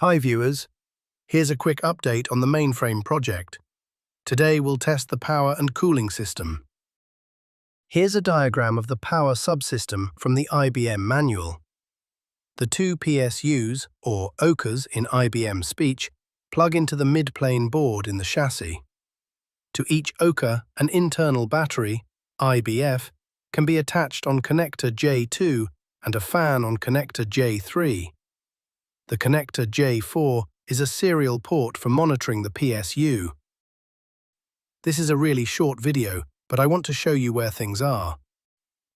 Hi viewers, here's a quick update on the mainframe project. Today we'll test the power and cooling system. Here's a diagram of the power subsystem from the IBM manual. The two PSUs, or OCAs in IBM speech, plug into the mid-plane board in the chassis. To each OCA, an internal battery, IBF, can be attached on connector J2 and a fan on connector J3. The connector J4 is a serial port for monitoring the PSU. This is a really short video, but I want to show you where things are.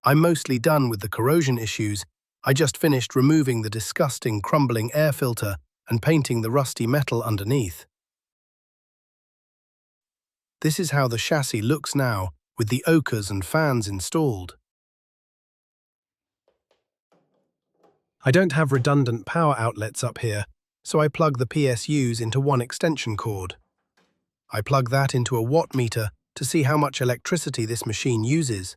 I'm mostly done with the corrosion issues. I just finished removing the disgusting crumbling air filter and painting the rusty metal underneath. This is how the chassis looks now, with the OCAs and fans installed. I don't have redundant power outlets up here, so I plug the PSUs into one extension cord. I plug that into a watt meter to see how much electricity this machine uses.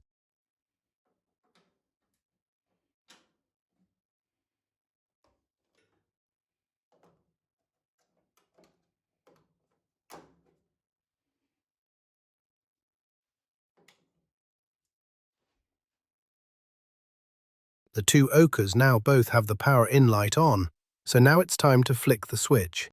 The two OCAs now both have the power in light on, so now it's time to flick the switch.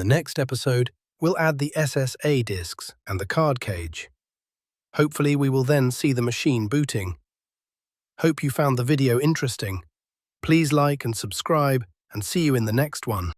the next episode, we'll add the SSA disks and the card cage. Hopefully we will then see the machine booting. Hope you found the video interesting. Please like and subscribe, and see you in the next one.